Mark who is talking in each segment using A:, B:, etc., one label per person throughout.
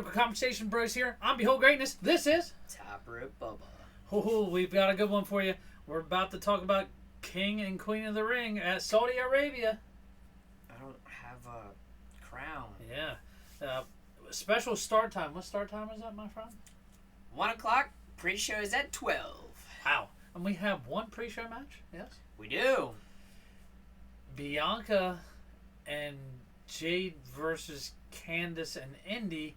A: Mediocre Conversation Bros here. I'm Behold Greatness. This is
B: Top Rope Bubba.
A: Oh, we've got a good one for you. We're about to talk about King and Queen of the Ring at Saudi Arabia.
B: I don't have a crown.
A: Yeah. Special start time. What start time is that, my friend?
B: 1 o'clock. Pre-show is at 12.
A: Wow. And we have one pre-show match? Yes.
B: We do.
A: Bianca and Jade versus Candice and Indy.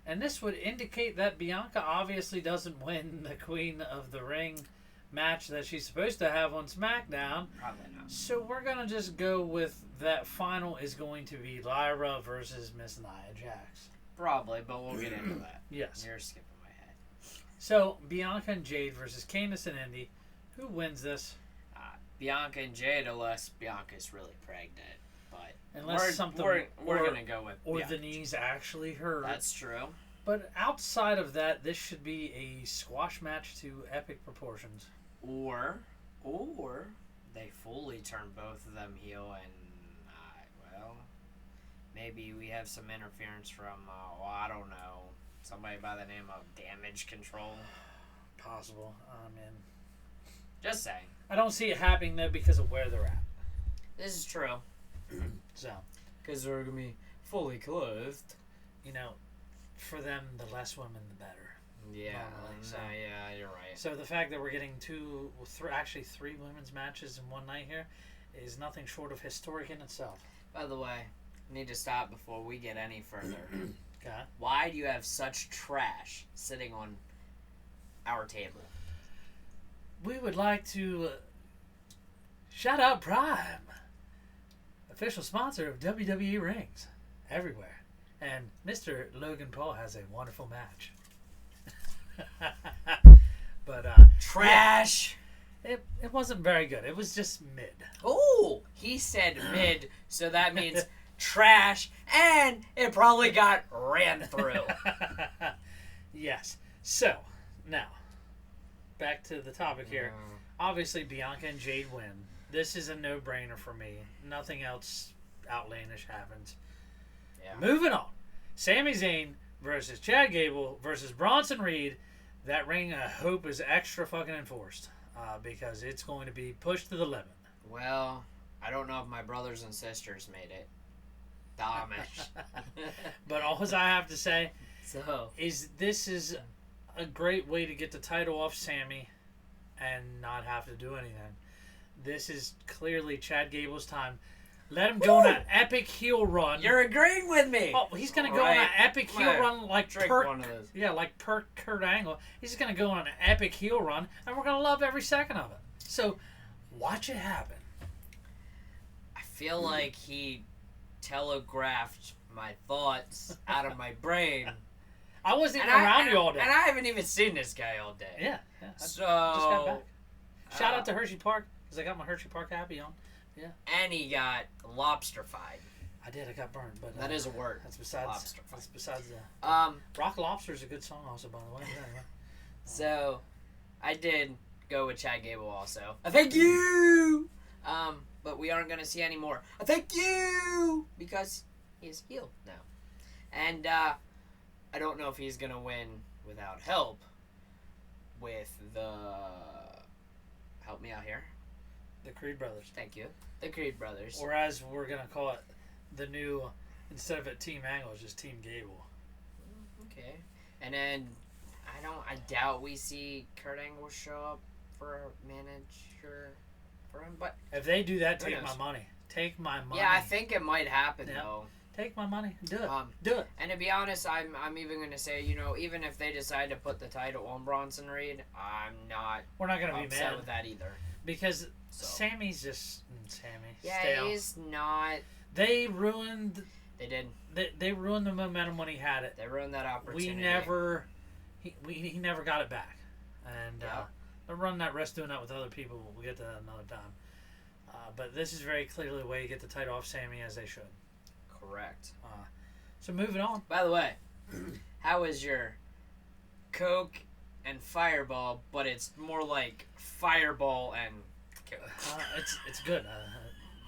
A: And this would indicate that Bianca obviously doesn't win the Queen of the Ring match that she's supposed to have on SmackDown.
B: Probably not.
A: So we're going to just go with that final is going to be Lyra versus Miss Nia Jax.
B: Probably, but we'll get into that.
A: Yes.
B: You're skipping my head.
A: So Bianca and Jade versus Candice and Indy. Who wins this?
B: Bianca and Jade, unless Bianca's really pregnant. But
A: Unless
B: we're going to go with
A: Or
B: Bianca.
A: the knees actually hurt.
B: That's true.
A: But outside of that, this should be a squash match to epic proportions.
B: Or they fully turn both of them heel and, maybe we have some interference from, I don't know, somebody by the name of Damage Control.
A: Possible.
B: Just saying.
A: I don't see it happening, though, because of where they're at.
B: This is true.
A: So,
B: Because they're going to be fully clothed.
A: you know, for them, the less women, the better.
B: Yeah,
A: Normally, so.
B: yeah, you're right.
A: So the fact that we're getting three women's matches in one night here is nothing short of historic in itself.
B: By the way, I need to stop before we get any further.
A: Okay.
B: Why do you have such trash sitting on our table?
A: We would like to shout out Prime, official sponsor of WWE Rings, everywhere. And Mr. Logan Paul has a wonderful match. But
B: Trash!
A: yeah, it wasn't very good. It was just mid.
B: Oh, he said mid, so that means trash, and it probably got ran through.
A: Yes. So, now, back to the topic here. Obviously, Bianca and Jade win. This is a no-brainer for me. Nothing else outlandish happens.
B: Yeah.
A: Moving on. Sami Zayn versus Chad Gable versus Bronson Reed. That ring, I hope, is extra fucking enforced because it's going to be pushed to the limit.
B: Well, I don't know if my brothers and sisters made it. Amish.
A: But all I have to say
B: So,
A: is this is a great way to get the title off Sammy and not have to do anything. This is clearly Chad Gable's time. Let him go on an epic heel run.
B: you're agreeing with me.
A: Oh, he's gonna go on an epic heel
B: Right.
A: run like
B: Drink
A: per
B: one of those.
A: yeah, like per Kurt Angle. He's gonna go on an epic heel run, and we're gonna love every second of it. So, watch it happen.
B: I feel like he telegraphed my thoughts out of my brain.
A: I wasn't even around you all day.
B: And I haven't even seen this guy all day.
A: Yeah. I
B: So,
A: just got back. Shout out to Hershey Park because I got my Hershey Park happy on. Yeah.
B: And he got lobster-fied.
A: I did. I got burned, but
B: That is a word.
A: That's besides.
B: Lobster-fied.
A: That's besides the.
B: Um,
A: Rock Lobster is a good song, also, by the way. Yeah.
B: so I did go with Chad Gable also. Thank you. But we aren't gonna see any more. Thank you because he's healed now, and I don't know if he's gonna win without help. With the help me out here.
A: The Creed Brothers.
B: Thank you. The Creed Brothers.
A: Or as we're gonna call it, the new instead of a Team Angle, it's just Team Gable.
B: Okay. And then I doubt we see Kurt Angle show up for a manager for him, but
A: If they do that,
B: Who
A: take
B: knows?
A: my money. Take my money.
B: yeah, I think it might happen
A: Yeah.
B: though.
A: Take my money. Do it.
B: Um,
A: Do it.
B: And to be honest, I'm even gonna say, even if they decide to put the title on Bronson Reed, I'm not
A: We're not gonna be
B: upset
A: mad
B: with that either.
A: because
B: So.
A: Sammy's just Sammy.
B: Yeah,
A: stale.
B: he's not.
A: They ruined.
B: They did.
A: They ruined the momentum when he had it.
B: They ruined that opportunity.
A: He never got it back, and
B: Yeah.
A: they're running that risk doing that with other people. We'll get to that another time. But this is very clearly a way to get the title off Sammy, as they should.
B: Correct.
A: So moving on.
B: By the way, how is your Coke and Fireball? But it's more like Fireball and Coke.
A: It's good.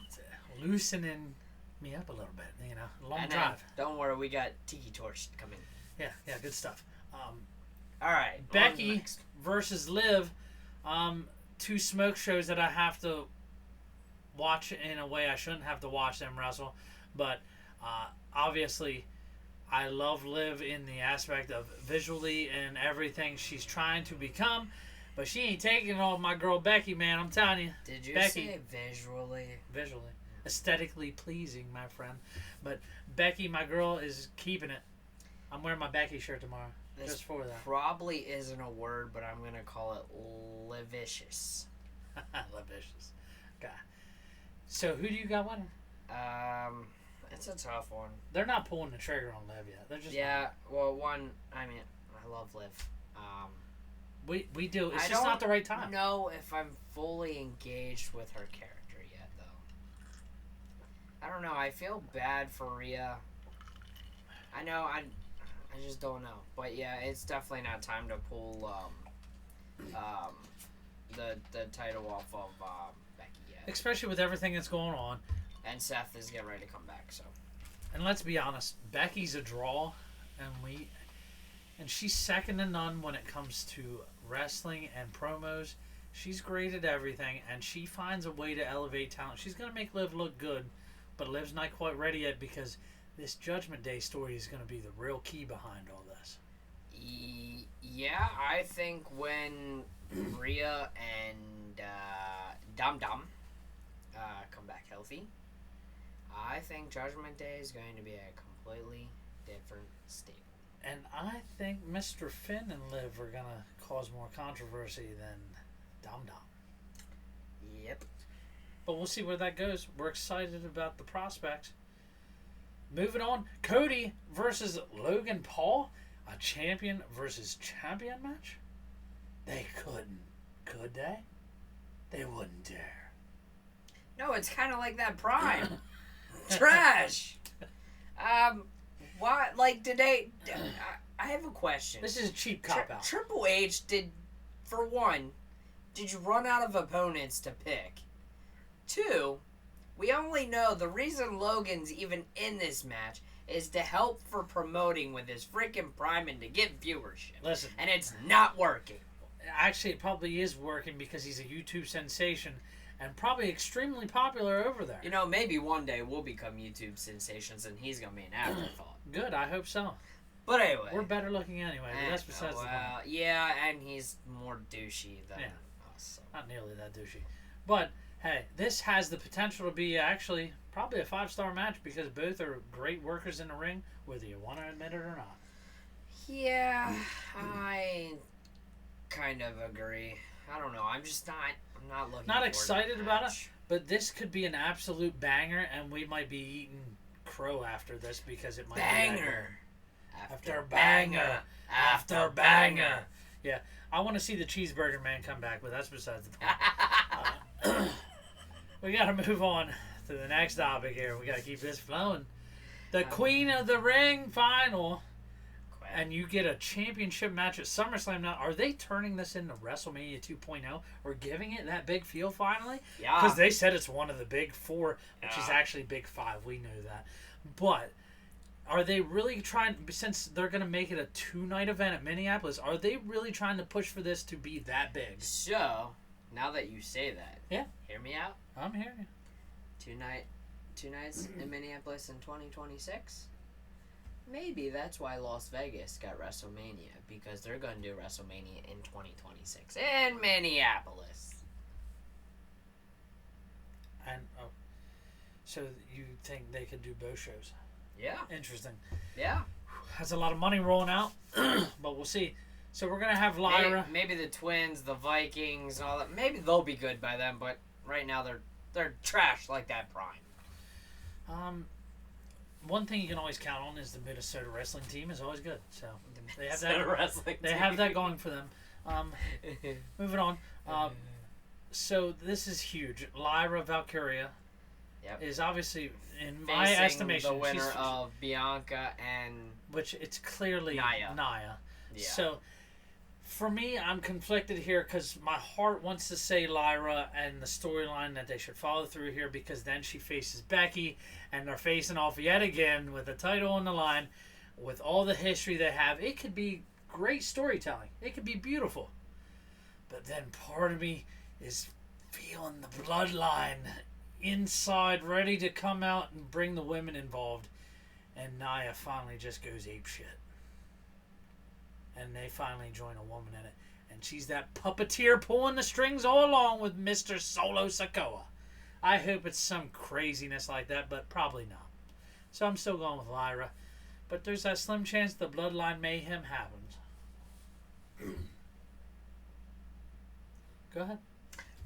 A: It's loosening me up a little bit. Long
B: And
A: drive.
B: Don't worry, we got Tiki Torch coming.
A: Yeah, good stuff.
B: All right,
A: Becky versus Liv. Two smoke shows that I have to watch in a way I shouldn't have to watch them wrestle. But obviously, I love Liv in the aspect of visually and everything she's trying to become. But she ain't taking it off my girl Becky, man. I'm telling you.
B: Did you
A: Becky,
B: say visually?
A: Visually. Aesthetically pleasing, my friend. But Becky, my girl, is keeping it. I'm wearing my Becky shirt tomorrow.
B: This
A: just for that.
B: Probably isn't a word, but I'm going to call it livicious.
A: Livicious. Okay. So who do you got winning?
B: It's a tough one.
A: They're not pulling the trigger on Liv yet. They're just
B: one. I mean, I love Liv.
A: We do. It's just not the right time.
B: I don't know if I'm fully engaged with her character yet, though. I don't know. I feel bad for Rhea. I know. I just don't know. But yeah, it's definitely not time to pull the title off of Becky yet.
A: Especially with everything that's going on.
B: And Seth is getting ready to come back. So.
A: And let's be honest, Becky's a draw, and she's second to none when it comes to wrestling and promos. She's great at everything, and she finds a way to elevate talent. She's going to make Liv look good, but Liv's not quite ready yet because this Judgment Day story is going to be the real key behind all this.
B: Yeah, I think when Rhea and Dum Dum come back healthy, I think Judgment Day is going to be a completely different stable.
A: And I think Mr. Finn and Liv are going to cause more controversy than Dum Dum.
B: Yep.
A: But we'll see where that goes. We're excited about the prospects. Moving on, Cody versus Logan Paul. A champion versus champion match? They couldn't, could they? They wouldn't dare.
B: No, it's kind of like that Prime. Trash. Why? Like, did they? I have a question.
A: This is a cheap cop-out.
B: Triple H did, for one, did you run out of opponents to pick? Two, we only know the reason Logan's even in this match is to help for promoting with his freaking Prime and to get viewership.
A: Listen.
B: And it's not working.
A: Actually, it probably is working because he's a YouTube sensation and probably extremely popular over there.
B: You know, maybe one day we'll become YouTube sensations and he's going to be an afterthought.
A: Good, I hope so.
B: But anyway.
A: We're better looking anyway, but that's besides the point.
B: Yeah, and he's more douchey than us. So.
A: Not nearly that douchey. But, hey, this has the potential to be actually probably a 5-star match because both are great workers in the ring, whether you want to admit it or not.
B: Yeah, I kind of agree. I don't know. I'm not looking.
A: Not excited about it, but this could be an absolute banger, and we might be eating crow after this because it might
B: banger
A: be after banger after banger. Yeah, I want to see the Cheeseburger Man come back, but that's besides the point. We got to move on to the next topic here. We got to keep this flowing. The Queen of the Ring final. And you get a championship match at SummerSlam now. Are they turning this into WrestleMania 2.0 or giving it that big feel finally?
B: Yeah.
A: Because they said it's one of the big 4, which is actually big 5. We know that. But are they really trying, since they're going to make it a 2-night event at Minneapolis, are they really trying to push for this to be that big?
B: So, now that you say that,
A: yeah,
B: hear me out.
A: I'm hearing you.
B: Two nights in Minneapolis in 2026? Maybe that's why Las Vegas got WrestleMania, because they're going to do WrestleMania in 2026 in Minneapolis.
A: And so you think they could do both shows?
B: Yeah.
A: Interesting.
B: Yeah.
A: That's a lot of money rolling out, but we'll see. So we're going to have Lyra.
B: Maybe the Twins, the Vikings, and all that. Maybe they'll be good by then, but right now they're trash like that Prime.
A: One thing you can always count on is the Minnesota wrestling team is always good. So they have
B: that.
A: They have that going for them. Moving on. So this is huge. Lyra Valkyria is obviously, in my estimation,
B: the winner of Bianca and
A: which it's clearly Nia.
B: Yeah.
A: So for me, I'm conflicted here because my heart wants to say Lyra and the storyline that they should follow through here because then she faces Becky and they're facing off yet again with the title on the line. with all the history they have, it could be great storytelling. It could be beautiful. But then part of me is feeling the bloodline inside, ready to come out and bring the women involved. And Nia finally just goes apeshit. And they finally join a woman in it. And she's that puppeteer pulling the strings all along with Mr. Solo Sikoa. I hope it's some craziness like that, but probably not. So I'm still going with Lyra. But there's that slim chance the bloodline mayhem happens. Go ahead.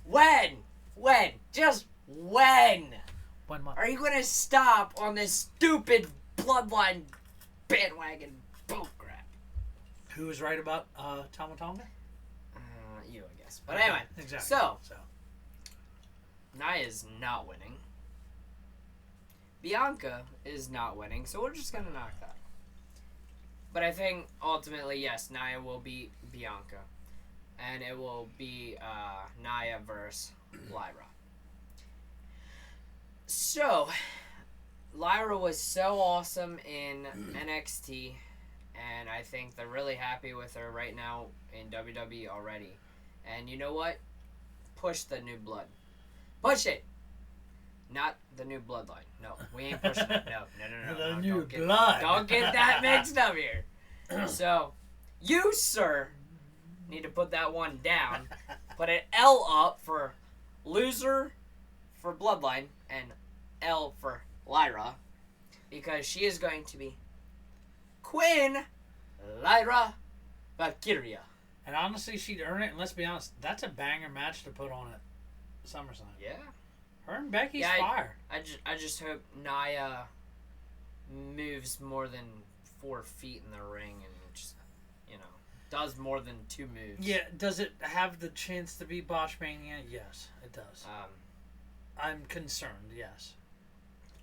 B: When? Just when?
A: One month.
B: Are you going to stop on this stupid bloodline bandwagon bullcrap?
A: Who was right about Tama Tonga?
B: You, I guess. But anyway,
A: exactly.
B: So Nia's not winning. Bianca is not winning, so we're just going to knock that. But I think, ultimately, yes, Nia will beat Bianca. And it will be Nia versus Lyra. So, Lyra was so awesome in NXT, and I think they're really happy with her right now in WWE already. And you know what? Push the new blood. Push it! Not the new bloodline. No, we ain't pushing it. No.
A: The new blood.
B: Don't get that mixed up here. So, you, sir, need to put that one down. Put an L up for loser for bloodline and L for Lyra. Because she is going to be Queen Lyra Valkyria.
A: And honestly, she'd earn it. And let's be honest, that's a banger match to put on at SummerSlam.
B: Yeah.
A: Her and Becky's
B: Yeah,
A: fire.
B: I just hope Nia moves more than 4 feet in the ring and just, does more than 2 moves.
A: Yeah, does it have the chance to be Botchmania? Yes, it does. I'm concerned, yes.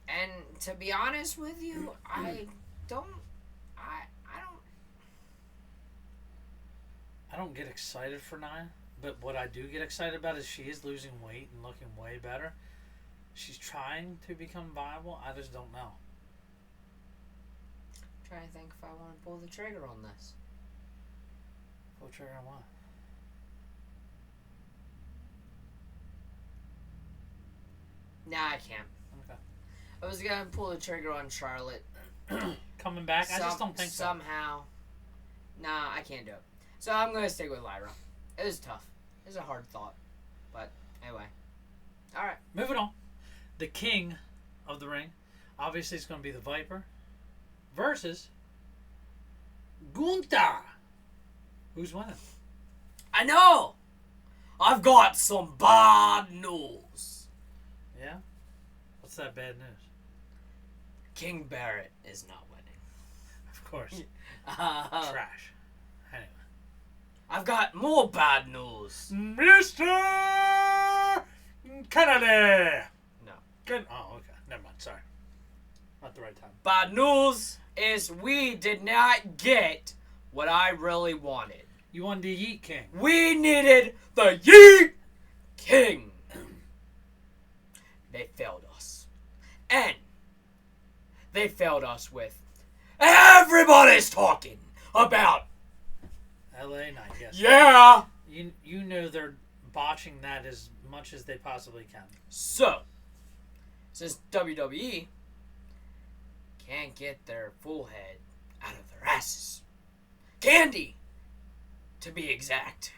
B: And to be honest with you, I don't
A: get excited for Nia, but what I do get excited about is she is losing weight and looking way better. She's trying to become viable. I just don't know.
B: I'm trying to think if I want to pull the trigger on this.
A: Pull the trigger on what?
B: Nah, I can't.
A: Okay.
B: I was going to pull the trigger on Charlotte.
A: Coming back? I just don't think so.
B: Somehow. Nah, I can't do it. So I'm going to stick with Lyra. It was tough. It was a hard thought. But anyway. Alright.
A: Moving on. The king of the ring. Obviously, it's going to be the Viper. Versus Gunther. Who's winning?
B: I know! I've got some bad news.
A: Yeah? What's that bad news?
B: King Barrett is not winning.
A: Of course. Trash. Anyway.
B: I've got more bad news.
A: Mr. Kennedy!
B: No.
A: Oh, okay. Never mind. Sorry. Not the right time.
B: Bad news is we did not get what I really wanted.
A: You wanted the Yeet King.
B: We needed the Yeet King. They failed us. And they failed us with everybody's talking about
A: LA Knight, yes.
B: Yeah.
A: You know they're botching that as much as they possibly can.
B: So, since WWE can't get their full head out of their asses, candy, to be exact,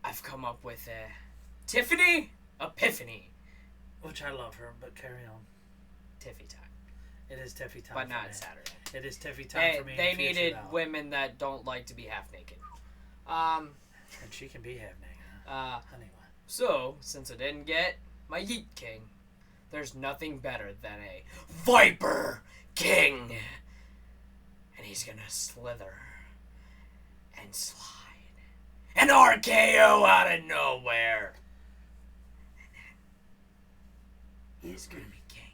B: I've come up with a Tiffany Epiphany.
A: Which I love her, but carry on.
B: Tiffy time.
A: It is Tiffy time
B: But
A: for
B: not
A: me.
B: Saturday.
A: It is Tiffy time for me.
B: They
A: in the future,
B: needed
A: though.
B: women that don't like to be half naked.
A: And she can be half naked. Anyway.
B: So, since I didn't get my Yeet King, there's nothing better than a Viper King. And he's gonna slither and slide. An RKO out of nowhere. And then he's gonna be king.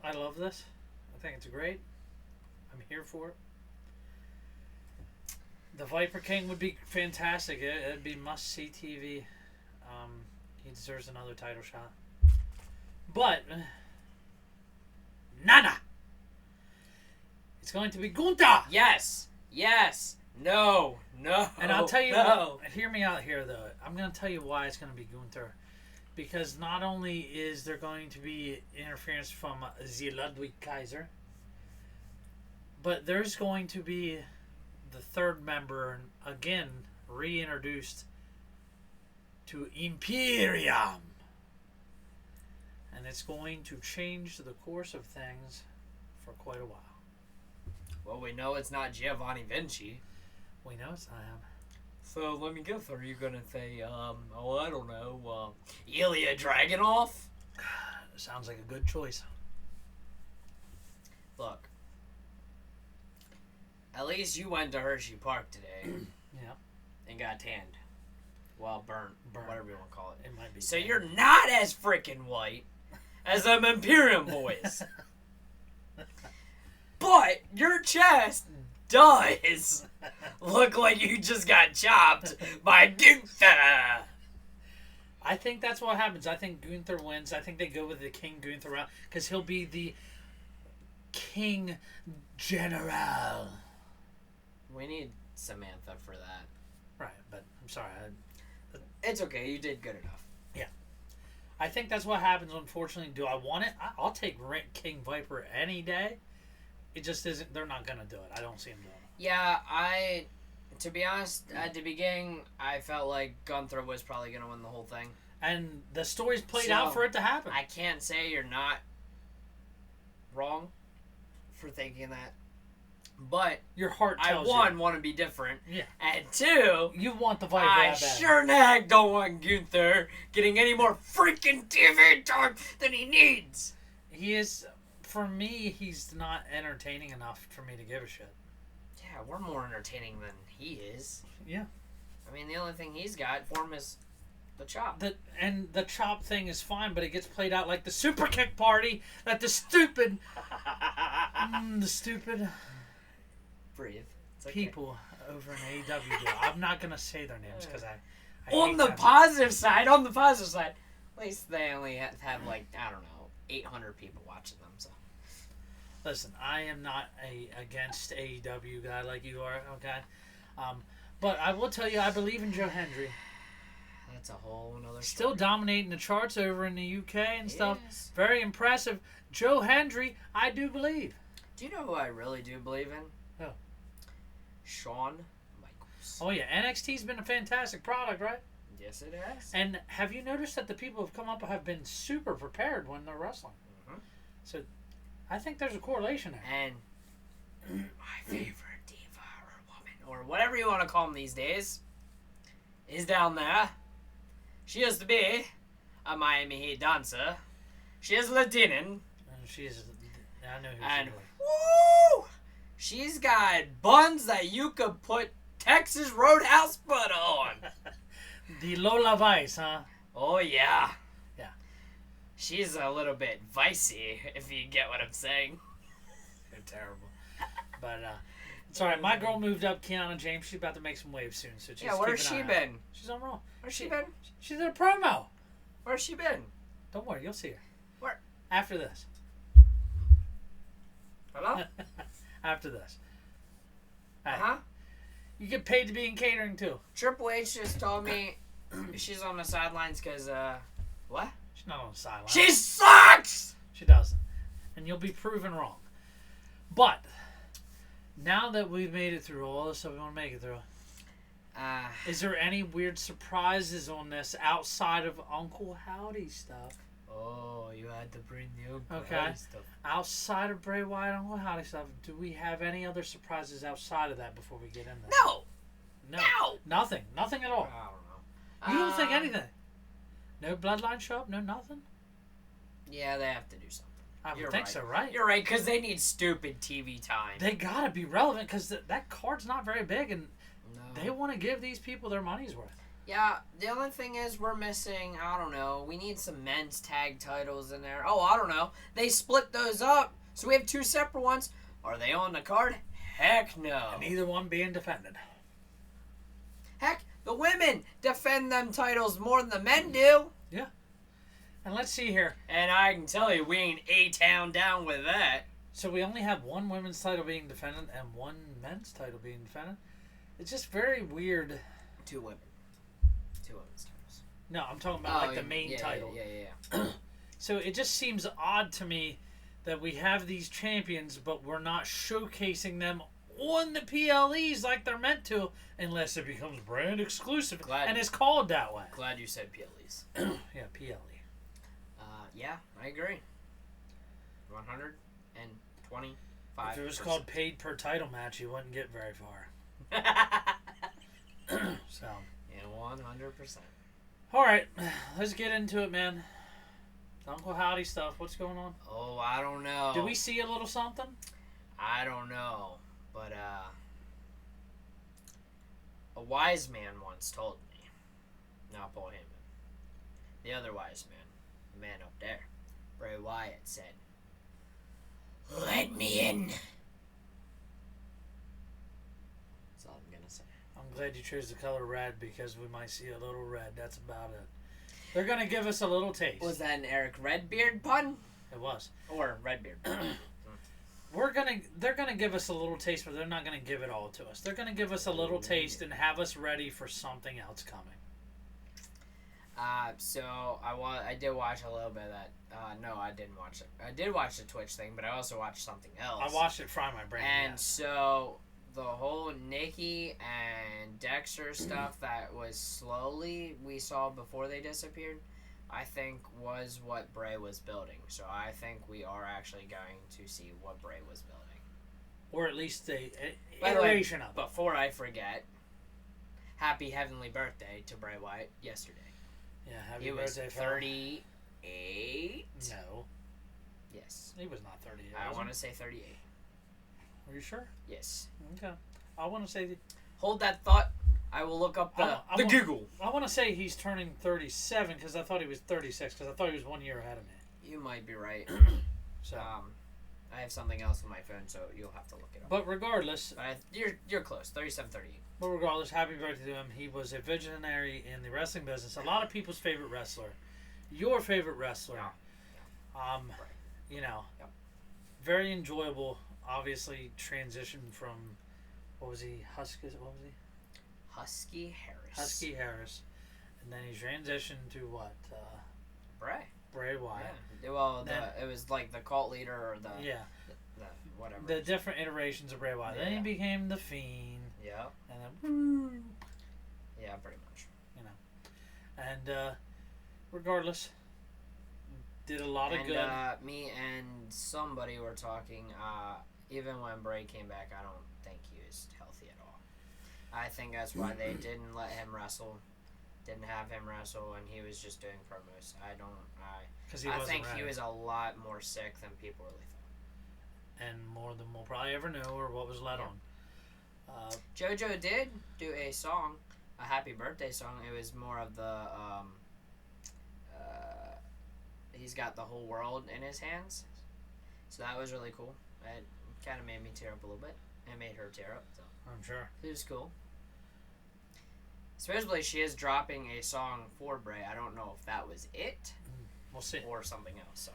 A: I love this. I think it's great. I'm here for it. The Viper King would be fantastic. It'd be must-see TV. He deserves another title shot. But Nana, It's going to be Gunther.
B: Yes. No.
A: And I'll tell you,
B: no.
A: hear me out here, though. I'm going to tell you why it's going to be Gunther. Because not only is there going to be interference from the Ludwig Kaiser, but there's going to be the third member, again, reintroduced to Imperium. And it's going to change the course of things for quite a while.
B: Well, we know it's not Giovanni Vinci.
A: We know it's not him.
B: So let me guess, are you gonna say, I don't know, Ilya Dragunov?
A: Sounds like a good choice.
B: Look, at least you went to Hershey Park today.
A: Yeah.
B: And got tanned. Well, burnt, whatever you want to call it.
A: It might be.
B: So
A: tanned.
B: you're not as freaking white as them Imperium boys. But your chest does look like you just got chopped by Gunther.
A: I think that's what happens. I think Gunther wins. I think they go with the King Gunther route because he'll be the King General.
B: We need Samantha for that.
A: Right, but I'm sorry.
B: It's okay. You did good enough.
A: I think that's what happens, unfortunately. Do I want it? I'll take King Viper any day. It just isn't. They're not going to do it. I don't see him doing it.
B: Yeah, to be honest, at the beginning, I felt like Gunther was probably going to win the whole thing.
A: And the story's played out for it to happen.
B: I can't say you're not wrong for thinking that. But
A: your heart tells
B: I,
A: you.
B: want to be different.
A: Yeah.
B: And two,
A: you want the Viper
B: I
A: that bad.
B: sure in the heck don't want Gunther getting any more freaking TV time than he needs.
A: He is, for me, he's not entertaining enough for me to give a shit.
B: Yeah, we're more entertaining than he is.
A: Yeah.
B: I mean, the only thing he's got for him is the chop.
A: The chop thing is fine, but it gets played out like the super kick party that the stupid
B: Breathe. It's okay.
A: people over in AEW do. I'm not gonna say their names because I
B: on the positive side, at least they only have like, I don't know, 800 people watching them. So
A: listen, I am not against AEW guy like you are, okay? But I will tell you, I believe in Joe Hendry.
B: That's a whole nother story.
A: Still dominating the charts over in the UK and stuff.
B: Yes.
A: Very impressive. Joe Hendry, I do believe.
B: Do you know who I really do believe in?
A: Who?
B: Shawn Michaels.
A: Oh, yeah. NXT's been a fantastic product, right?
B: Yes, it has.
A: And have you noticed that the people who have come up have been super prepared when they're wrestling?
B: Mm-hmm.
A: So I think there's a correlation there.
B: And my favorite diva or woman, or whatever you want to call them these days, is down there. She used to be a Miami Heat dancer. She is Latino.
A: And she's... I know who
B: And
A: she is.
B: woo! She's got buns that you could put Texas Roadhouse butter on.
A: The Lola Vice, huh?
B: Oh, yeah.
A: Yeah.
B: She's a little bit vicey, if you get what I'm saying.
A: They're terrible. But, it's alright. My girl moved up, Kiana James. She's about to make some waves soon. So just
B: Where's
A: keep
B: she
A: an eye out.
B: been?
A: She's on Raw.
B: Where's she been?
A: She's in a promo.
B: Where's she been?
A: Don't worry, you'll see her.
B: Where?
A: After this.
B: Hello?
A: After this. Hey,
B: Uh-huh.
A: you get paid to be in catering, too.
B: Triple H just told me she's on the sidelines because, what?
A: She's not on the sideline.
B: She sucks!
A: She doesn't. And you'll be proven wrong. But, now that we've made it through all the stuff we want to make it through, is there any weird surprises on this outside of Uncle Howdy stuff?
B: Oh, you had to bring the Uncle
A: Okay.
B: Howdy stuff.
A: Outside of Bray Wyatt and Uncle Howdy stuff, do we have any other surprises outside of that before we get in there?
B: No! No!
A: Nothing. Nothing at all.
B: I don't know.
A: You don't think anything? No bloodline show up? No nothing?
B: Yeah, they have to do something.
A: I would
B: You're
A: think
B: right.
A: so, right?
B: You're right, because they need stupid TV time.
A: They gotta be relevant because that card's not very big and
B: No.
A: they want to give these people their money's worth.
B: Yeah, the only thing is we're missing, I don't know, we need some men's tag titles in there. Oh, I don't know. They split those up, so we have two separate ones. Are they on the card? Heck no.
A: And either one being defended.
B: Heck, the women defend them titles more than the men do.
A: Yeah. And let's see here.
B: And I can tell you, we ain't A-Town down with that.
A: So we only have one women's title being defended and one men's title being defended. It's just very weird.
B: 2 women. 2 women's titles.
A: No, I'm talking about the main title.
B: Yeah.
A: So it just seems odd to me that we have these champions, but we're not showcasing them on the PLEs like they're meant to, unless it becomes brand exclusive. And it's called that way.
B: Glad you said PLEs.
A: Yeah, PLE.
B: Yeah, I agree. 125.
A: If it was called paid per title match, you wouldn't get very far. So.
B: Yeah, 100%.
A: All right, let's get into it, man. Uncle Howdy stuff. What's going on?
B: Oh, I don't know.
A: Did we see a little something?
B: I don't know, but a wise man once told me, not Paul Heyman, the other wise man, the man up there, Bray Wyatt, said, "Let me in." That's all I'm gonna say.
A: I'm glad you chose the color red because we might see a little red. That's about it. They're gonna give us a little taste.
B: Was that an Eric Redbeard pun?
A: It was.
B: Or Redbeard.
A: They're gonna give us a little taste, but they're not gonna give it all to us. They're gonna give us a little taste and have us ready for something else coming.
B: So I did watch a little bit of that. No, I didn't watch it. I did watch the Twitch thing, but I also watched something else.
A: I watched it fry my brain.
B: And so the whole Nikki and Dexter stuff that was slowly we saw before they disappeared, I think was what Bray was building. So I think we are actually going to see what Bray was building.
A: Or at least a
B: By the way,
A: iteration of it.
B: Before I forget, happy heavenly birthday to Bray Wyatt yesterday.
A: Yeah, happy
B: he
A: birthday.
B: Was 38?
A: No.
B: Yes.
A: He was not 38.
B: I want to say 38.
A: Are you sure?
B: Yes.
A: Okay. I want to say...
B: Hold that thought. I will look up the Google.
A: I want to say he's turning 37 because I thought he was 36 because I thought he was 1 year ahead of me.
B: You might be right.
A: So
B: I have something else on my phone, so you'll have to look it up.
A: But regardless...
B: You're close. 37, 38.
A: But regardless, happy birthday to him. He was a visionary in the wrestling business. A lot of people's favorite wrestler. Your favorite wrestler.
B: Yeah.
A: Right. You know, very enjoyable. Obviously, transitioned from, what was he? Husky Harris. And then he transitioned to what? Bray Wyatt.
B: Yeah. Well, it was like the cult leader or the whatever.
A: The different iterations of Bray Wyatt.
B: Yeah.
A: Then he became the Fiend.
B: Yeah.
A: And then,
B: yeah, pretty much.
A: You know. And regardless, did a lot of good.
B: Me and somebody were talking. Even when Bray came back, I don't think he was healthy at all. I think that's why they didn't let him wrestle. Didn't have him wrestle, and he was just doing promos. I think he was a lot more sick than people really thought.
A: And more than we'll probably ever know, or what was let on.
B: JoJo did do a song, a happy birthday song. It was more of the, he's got the whole world in his hands. So that was really cool. It kind of made me tear up a little bit. It made her tear up. So
A: I'm sure.
B: It was cool. Supposedly she is dropping a song for Bray. I don't know if that was it.
A: We'll see.
B: Or something else. So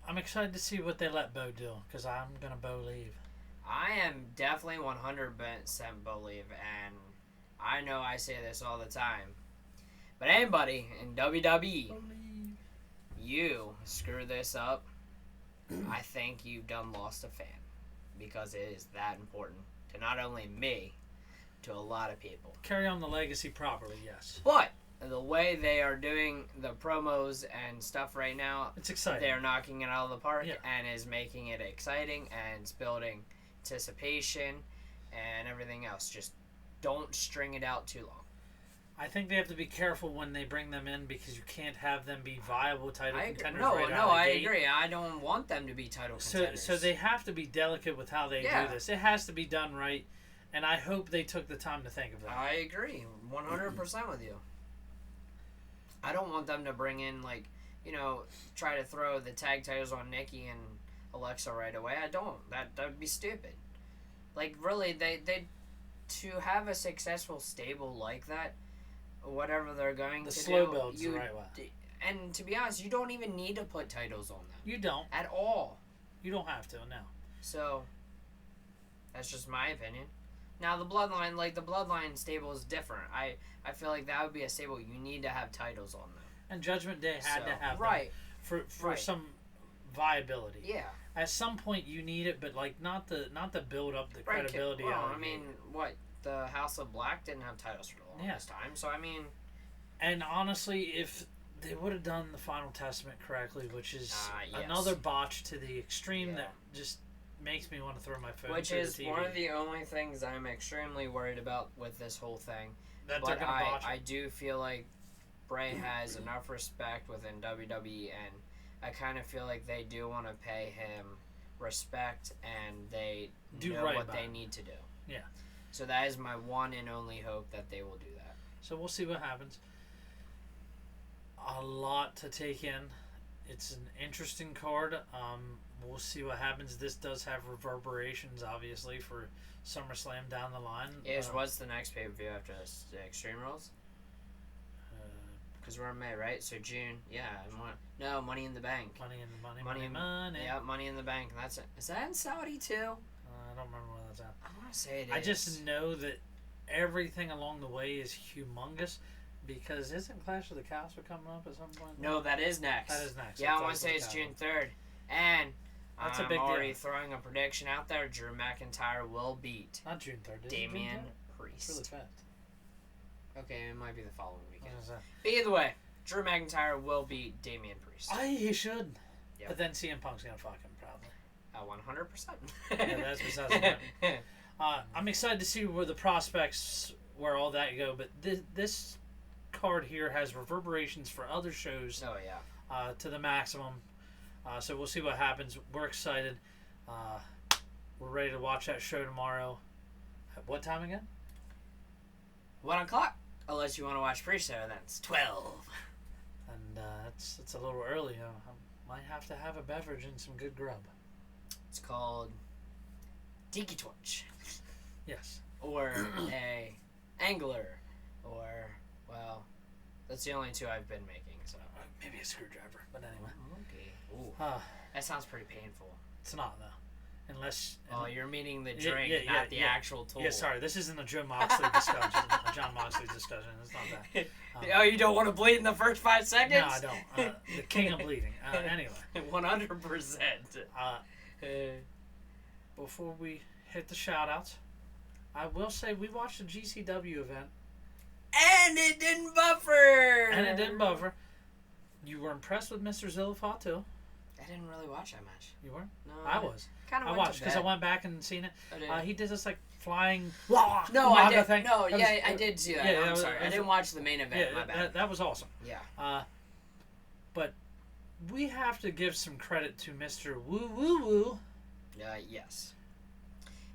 A: I'm excited to see what they let Bo do, because I'm going to believe.
B: I am definitely 100% believe, and I know I say this all the time, but anybody in WWE, you screw this up, I think you've done lost a fan, because it is that important to not only me, to a lot of people.
A: Carry on the legacy properly, yes.
B: But the way they are doing the promos and stuff right now,
A: it's exciting.
B: They're knocking it out of the park, and is making it exciting, and it's building anticipation and everything else. Just don't string it out too long.
A: I think they have to be careful when they bring them in, because you can't have them be viable title contenders.
B: No,
A: right out of
B: I
A: the gate.
B: agree. I don't want them to be title contenders.
A: So they have to be delicate with how they do this. It has to be done right, and I hope they took the time to think of that.
B: I agree 100% with you. I don't want them to bring in, like, try to throw the tag titles on Nikki and Alexa right away. I don't. That would be stupid. Like, really, they to have a successful stable like that, whatever they're going to do.
A: The slow build's the right way.
B: And to be honest, you don't even need to put titles on them.
A: You don't.
B: At all.
A: You don't have to, no.
B: So, that's just my opinion. Now, the Bloodline stable is different. I feel like that would be a stable you need to have titles on them.
A: And Judgment Day had to have
B: right
A: them for some viability.
B: Yeah.
A: At some point you need it, but like not to build up the credibility.
B: Well, I mean, what, the House of Black didn't have titles for the longest time, so I mean.
A: And honestly, if they would have done the Final Testament correctly, which is
B: yes.
A: another botch to the extreme that just makes me want to throw my phone.
B: Which is
A: the TV.
B: One of the only things I'm extremely worried about with this whole thing.
A: That
B: but
A: they're gonna botch
B: I do feel like Bray has enough respect within WWE, and I kind of feel like they do want to pay him respect, and they know what they need to do.
A: Yeah.
B: So that is my one and only hope, that they will do that.
A: So we'll see what happens. A lot to take in. It's an interesting card. We'll see what happens. This does have reverberations, obviously, for SummerSlam down the line.
B: What's the next pay-per-view after this? The Extreme Rules? Because we're in May, right? So June. Yeah. Money in the Bank.
A: Money.
B: Yeah, Money in the Bank. And that's it. Is that in Saudi, too?
A: I don't remember where that's at.
B: I want to say it is.
A: I just know that everything along the way is humongous. Because isn't Clash of the Castle coming up at some point?
B: No, that is next.
A: That is next.
B: Yeah, I want to say it's June 3rd. And
A: that's a
B: I'm
A: big
B: already
A: deal.
B: Throwing a prediction out there. Drew McIntyre will beat
A: not June 3rd.
B: Damian Priest.
A: It's really fast.
B: Okay, it might be the following weekend.
A: What is that?
B: But either way, Drew McIntyre will beat Damian Priest.
A: He should.
B: Yep.
A: But then CM Punk's going to fuck him, probably.
B: 100%.
A: Yeah, that's besides the point. I'm excited to see where the prospects, where all that go. But this card here has reverberations for other shows.
B: Oh, yeah.
A: To the maximum. So we'll see what happens. We're excited. We're ready to watch that show tomorrow. At what time again?
B: 1 o'clock. Unless you want to watch pre-show, then it's 12.
A: And it's a little early. I might have to have a beverage and some good grub.
B: It's called Tiki Torch.
A: Yes.
B: Or a Angler. Or, well, that's the only two I've been making. So
A: maybe a screwdriver. But anyway.
B: Okay. Ooh. That sounds pretty painful.
A: It's not, though. Unless...
B: you're meaning the drink, not the actual tool.
A: Yeah, sorry. This isn't a John Moxley discussion. John Moxley discussion. It's not
B: that. You don't want to bleed in the first 5 seconds?
A: No, I don't. The king of bleeding. Anyway.
B: 100%.
A: Before we hit the shout-outs, I will say we watched the GCW event.
B: And it didn't buffer! You were impressed with Mr.
A: Zillifat, too.
B: I didn't really watch that match.
A: You weren't?
B: No.
A: I was.
B: I
A: watched because I went back and seen it. He did this like flying.
B: No, I did.
A: Thing.
B: No, I did see that. I'm sorry. I didn't watch the main event.
A: Yeah,
B: my bad.
A: That was awesome.
B: Yeah.
A: But we have to give some credit to Mr. Woo Woo Woo.
B: Yes.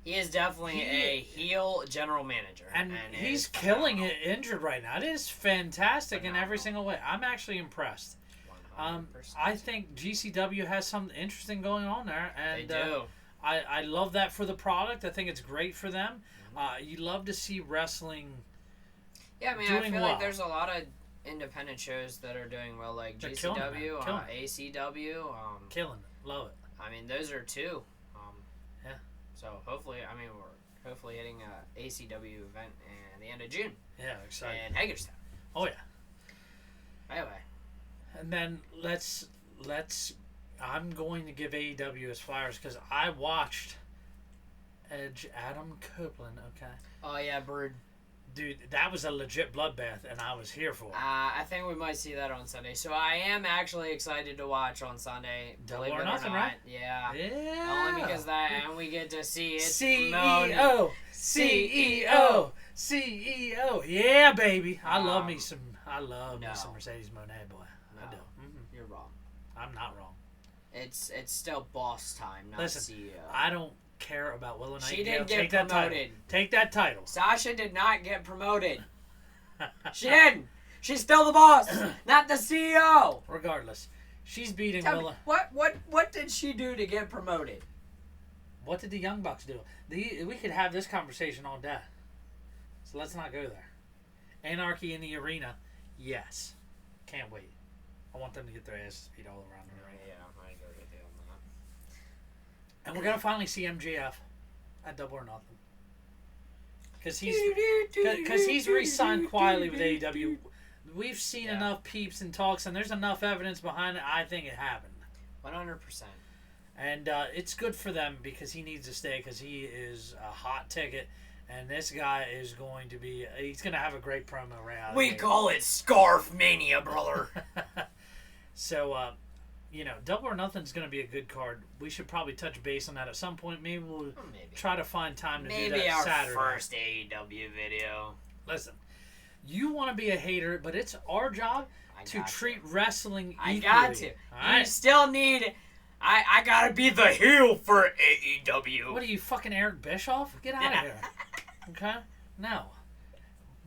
B: He is definitely a heel general manager.
A: And he's killing it injured right now. It is fantastic in every single way. I'm actually impressed.
B: 100%.
A: I think GCW has something interesting going on there. And,
B: they do.
A: I love that for the product. I think it's great for them. You love to see wrestling.
B: Yeah, I mean, I feel like there's a lot of independent shows that are doing well, like
A: they're
B: GCW, ACW.
A: Killing it. Love it.
B: I mean, those are two.
A: Yeah.
B: So hopefully, we're hopefully hitting a ACW event at the end of June.
A: Yeah, excited.
B: In Hagerstown.
A: Oh yeah.
B: Anyway.
A: And then let's. I'm going to give AEW its flowers because I watched Edge Adam Copeland. Okay.
B: Oh yeah, Bird.
A: Dude, that was a legit bloodbath, and I was here for it.
B: I think we might see that on Sunday. So I am actually excited to watch on Sunday.
A: Double or nothing, right?
B: Yeah.
A: Yeah.
B: Only because and we get to see it.
A: CEO. Yeah, baby. I love me some Mercedes Moné, boy.
B: No,
A: I do.
B: You're wrong.
A: I'm not wrong.
B: It's still boss time, not CEO.
A: I don't care about Willow Nightingale.
B: She didn't get promoted.
A: Take that title.
B: Sasha did not get promoted. She didn't. She's still the boss, not the CEO.
A: Regardless, she's beating
B: Willow. What did she do to get promoted?
A: What did the Young Bucks do? We could have this conversation all day. So let's not go there. Anarchy in the arena, yes. Can't wait. I want them to get their asses beat all around the ring.
B: Yeah, I agree with you on
A: And we're gonna finally see MJF at Double or Nothing. Because he's re-signed quietly with AEW. We've seen enough peeps and talks, and there's enough evidence behind it. I think it happened.
B: 100%.
A: And it's good for them because he needs to stay because he is a hot ticket. And this guy is going to be... He's going to have a great promo right out of
B: We call it Scarf Mania, brother.
A: So, Double or Nothing is going to be a good card. We should probably touch base on that at some point. Maybe we'll try to find time to do that
B: Maybe our
A: Saturday.
B: first AEW video.
A: Listen, you want to be a hater, but it's our job to treat wrestling equally.
B: I got to.
A: Right?
B: You still need... I gotta be the heel for AEW.
A: What are you, fucking Eric Bischoff? Get out of here. Okay? No.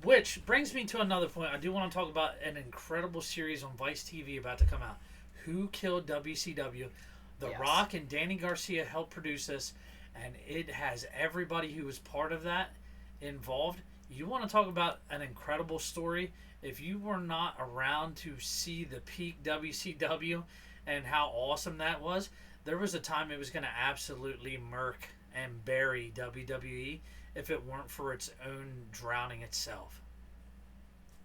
A: Which brings me to another point. I do want to talk about an incredible series on Vice TV about to come out. Who Killed WCW? The Rock and Danny Garcia helped produce this, and it has everybody who was part of that involved. You want to talk about an incredible story? If you were not around to see the peak WCW and how awesome that was, there was a time it was going to absolutely murk and bury WWE if it weren't for its own drowning itself.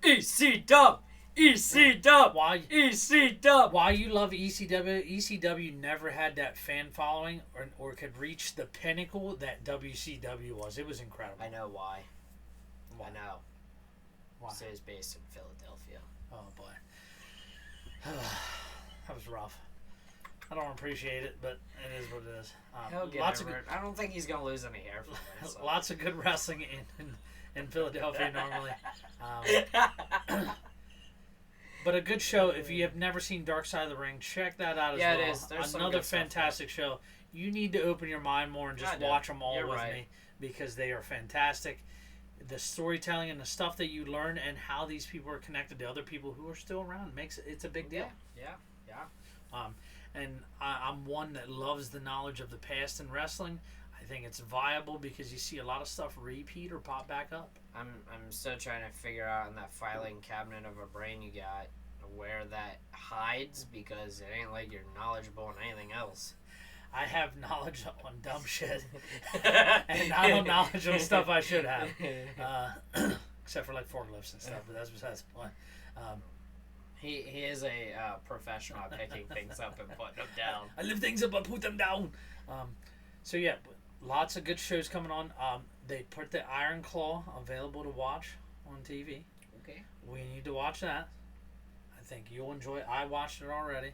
B: EC-Dub! EC-Dub! EC-Dub!
A: Why you love ECW, ECW never had that fan following or could reach the pinnacle that WCW was. It was incredible.
B: I know why. I know.
A: Why?
B: So it's based in Philadelphia.
A: Oh, boy. That was rough. I don't appreciate it, but it is what it is.
B: He'll get over it. I don't think he's going to lose any hair from it. So.
A: Lots of good wrestling in Philadelphia normally. But a good show. If you have never seen Dark Side of the Ring, check that out as well.
B: Yeah, it is. There's
A: another fantastic show. You need to open your mind more and just watch them all with me because they are fantastic. The storytelling and the stuff that you learn and how these people are connected to other people who are still around it's a big deal.
B: Yeah.
A: And I'm one that loves the knowledge of the past in wrestling. I think it's viable because you see a lot of stuff repeat or pop back up.
B: I'm still trying to figure out in that filing cabinet of a brain you got where that hides because it ain't like you're knowledgeable on anything else.
A: I have knowledge on dumb shit, and I don't knowledge on stuff I should have, except for like forklifts and stuff. But that's besides the point.
B: He is a professional at picking things up and putting them down.
A: I lift things up, I put them down. So yeah, lots of good shows coming on. They put the Iron Claw available to watch on TV.
B: Okay.
A: We need to watch that. I think you'll enjoy it. I watched it already,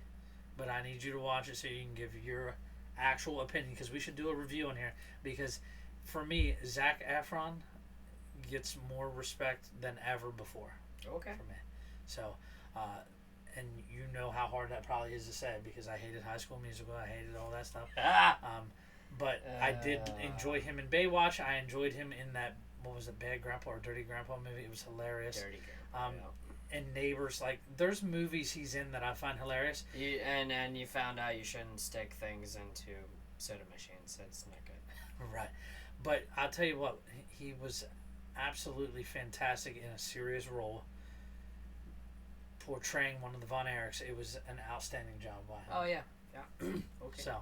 A: but I need you to watch it so you can give your actual opinion because we should do a review on here because for me, Zac Efron gets more respect than ever before.
B: Okay.
A: For me. So, and you know how hard that probably is to say because I hated High School Musical. I hated all that stuff. But I did enjoy him in Baywatch. I enjoyed him in that, what was it, Bad Grandpa or Dirty Grandpa movie? It was hilarious.
B: Dirty Grandpa.
A: And Neighbors, like, there's movies he's in that I find hilarious.
B: And you found out you shouldn't stick things into soda machines. That's not good.
A: Right. But I'll tell you what, he was absolutely fantastic in a serious role. Portraying one of the Von Erichs. It was an outstanding job by him.
B: Oh, yeah. Okay.
A: So,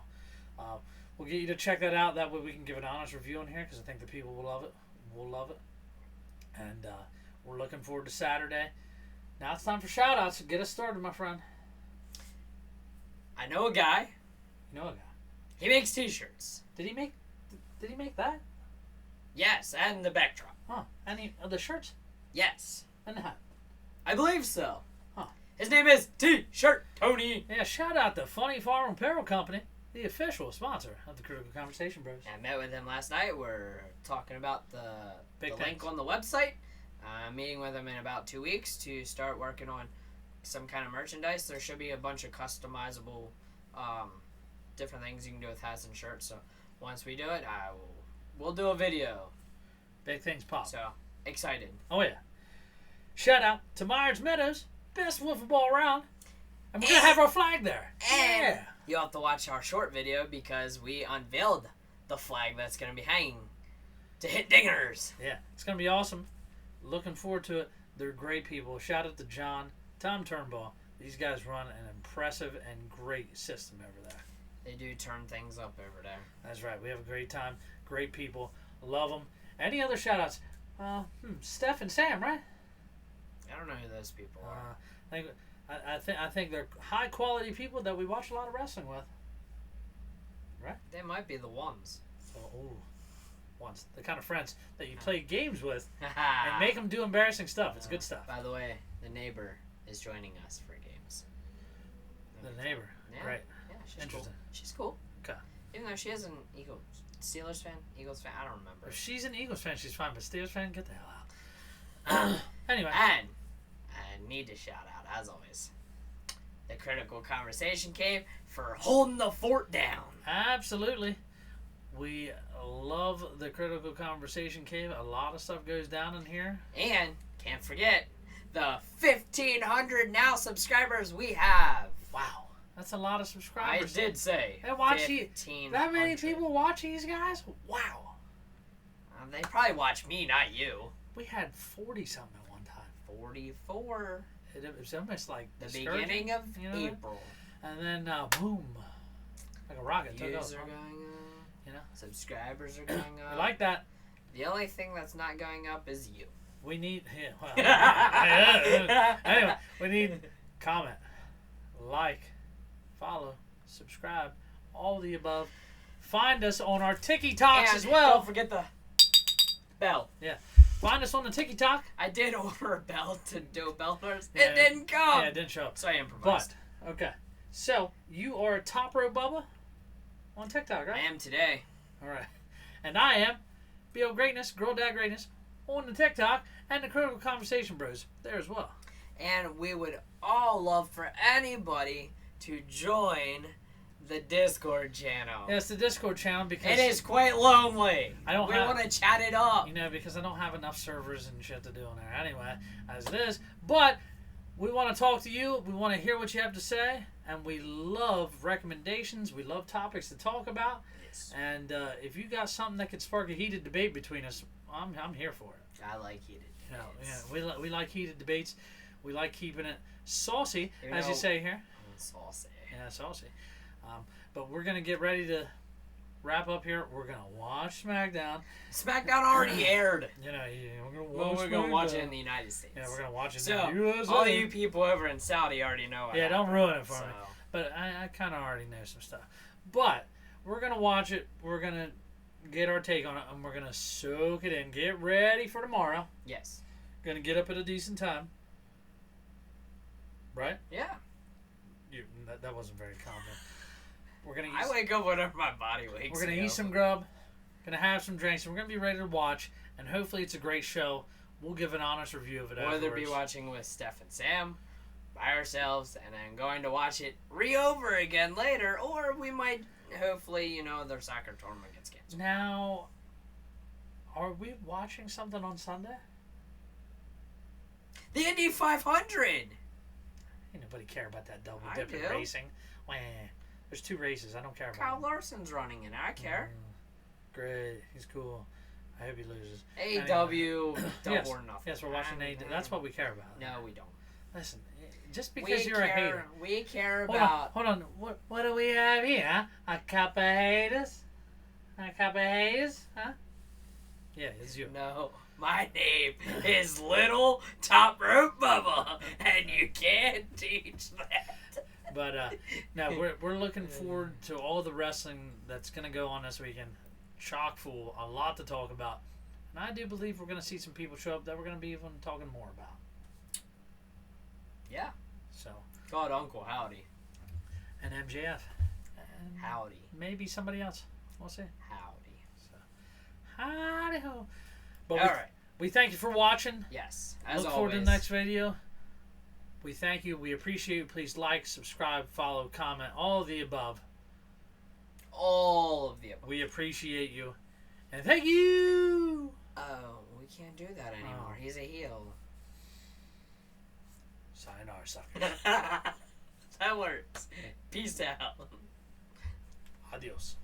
A: we'll get you to check that out. That way we can give an honest review on here because I think the people will love it. We'll love it. And we're looking forward to Saturday. Now it's time for shout-outs. Get us started, my friend.
B: I know a guy.
A: You know a guy.
B: He makes t-shirts.
A: Did he make that?
B: Yes, and the backdrop.
A: Huh. Any of the shirts?
B: Yes.
A: And the hat?
B: I believe so.
A: Huh.
B: His name is T-Shirt Tony.
A: Yeah, shout out to Funny Farm Apparel Company, the official sponsor of the Critical Conversation Bros.
B: I met with him last night. We're talking about the link on the website. I'm meeting with him in about 2 weeks to start working on some kind of merchandise. There should be a bunch of customizable different things you can do with hats and shirts. So once we do it, we'll do a video.
A: Big things pop.
B: So excited.
A: Oh yeah. Shout out to Myers Meadows, best wiffle ball around. And we're going to have our flag there.
B: And you'll have to watch our short video because we unveiled the flag that's going to be hanging to hit dingers.
A: Yeah, it's going to be awesome. Looking forward to it. They're great people. Shout out to Tom Turnbull. These guys run an impressive and great system over there.
B: They do turn things up over there.
A: That's right. We have a great time. Great people. Love them. Any other shout-outs? Steph and Sam, right?
B: I don't know who those people are.
A: I think they're high-quality people that we watch a lot of wrestling with. Right?
B: They might be the ones.
A: Ones. The kind of friends that you play games with and make them do embarrassing stuff. It's good stuff.
B: By the way, the neighbor is joining us for games.
A: The neighbor.
B: Yeah.
A: Right.
B: Yeah, she's
A: Interesting.
B: cool. She's cool.
A: Okay.
B: Even though she is an Steelers fan, Eagles fan, I don't remember.
A: If she's an Eagles fan, she's fine. But Steelers fan, get the hell out. Anyway.
B: And I need to shout out, as always, the Critical Conversation Cave for holding the fort down.
A: Absolutely. We love the Critical Conversation Cave. A lot of stuff goes down in here.
B: And can't forget the 1,500 now subscribers we have.
A: Wow. That's a lot of subscribers.
B: I did say.
A: They watch that many people watch these guys? Wow.
B: They probably watch me, not you.
A: We had 40-something at one time.
B: 44.
A: It was almost like
B: the beginning of April.
A: And then, boom. Like a rocket.
B: Views are going up. Subscribers are going up.
A: We like that.
B: The only thing that's not going up is you.
A: We need... anyway, we need comment, like, follow, subscribe, all the above. Find us on our TikToks as well.
B: Don't forget the bell.
A: Yeah. Find us on the TikTok.
B: I did order a bell to do bell first. It didn't come.
A: Yeah, it didn't show up.
B: So I improvised.
A: But, okay. So, you are a Top Row Bubba on TikTok, right?
B: I am today.
A: All right. And I am B.O. Greatness, Girl Dad Greatness, on the TikTok, and the Critical Conversation Bros there as well.
B: And we would all love for anybody to join the Discord channel.
A: Yeah, it's the Discord channel because...
B: It is quite lonely. We want to chat it up.
A: Because I don't have enough servers and shit to do on there anyway, as it is. But we want to talk to you. We want to hear what you have to say. And we love recommendations. We love topics to talk about.
B: Yes.
A: And if you got something that could spark a heated debate between us, I'm here for it.
B: I like heated debates.
A: Yeah, we like heated debates. We like keeping it saucy, as you say here.
B: Saucy.
A: Yeah, saucy. But we're going to get ready to wrap up here. We're going to watch SmackDown.
B: SmackDown already aired.
A: We're
B: going to watch it in the United States.
A: Yeah, we're going to watch it
B: in
A: the USA.
B: All you people over in Saudi already know
A: it. Yeah, don't ruin it for me. But I kind of already know some stuff. But we're going to watch it. We're going to get our take on it, and we're going to soak it in. Get ready for tomorrow.
B: Yes.
A: Going to get up at a decent time. Right?
B: Yeah.
A: That wasn't very confident. We're gonna.
B: I wake up whenever my body wakes.
A: We're gonna eat some grub. Gonna have some drinks. And we're gonna be ready to watch. And hopefully it's a great show. We'll give an honest review of it.
B: Whether be watching with Steph and Sam, by ourselves, and then going to watch it over again later, or we might hopefully their soccer tournament gets canceled.
A: Now, are we watching something on Sunday?
B: The Indy 500.
A: Ain't nobody care about that double dipping racing. Wah. There's 2 races. I don't care about
B: Kyle Larson's running in. I care.
A: Great. He's cool. I hope he loses.
B: AEW, double or nothing.
A: Yes, we're watching AEW. That's what we care about.
B: No, we don't.
A: Listen, just because you're a hater.
B: We care about...
A: Hold on. What do we have here? A couple of haters? A couple of haters? Huh? Yeah, it's you.
B: No. My name is Little Top Rope Bubba, and you can't teach that.
A: But no, we're looking forward to all the wrestling that's going to go on this weekend. Chock full, a lot to talk about, and I do believe we're going to see some people show up that we're going to be even talking more about.
B: Yeah.
A: So.
B: Called Uncle Howdy.
A: And MJF. And
B: Howdy.
A: Maybe somebody else. We'll see.
B: Howdy.
A: So. Howdy ho. But
B: all right.
A: We thank you for watching.
B: Yes.
A: Look forward to the next video. We thank you. We appreciate you. Please like, subscribe, follow, comment, all of the above.
B: All of the above.
A: We appreciate you. And thank you.
B: Oh, we can't do that anymore. He's a heel.
A: Sayonara, sucker.
B: That works. Peace out.
A: Adios.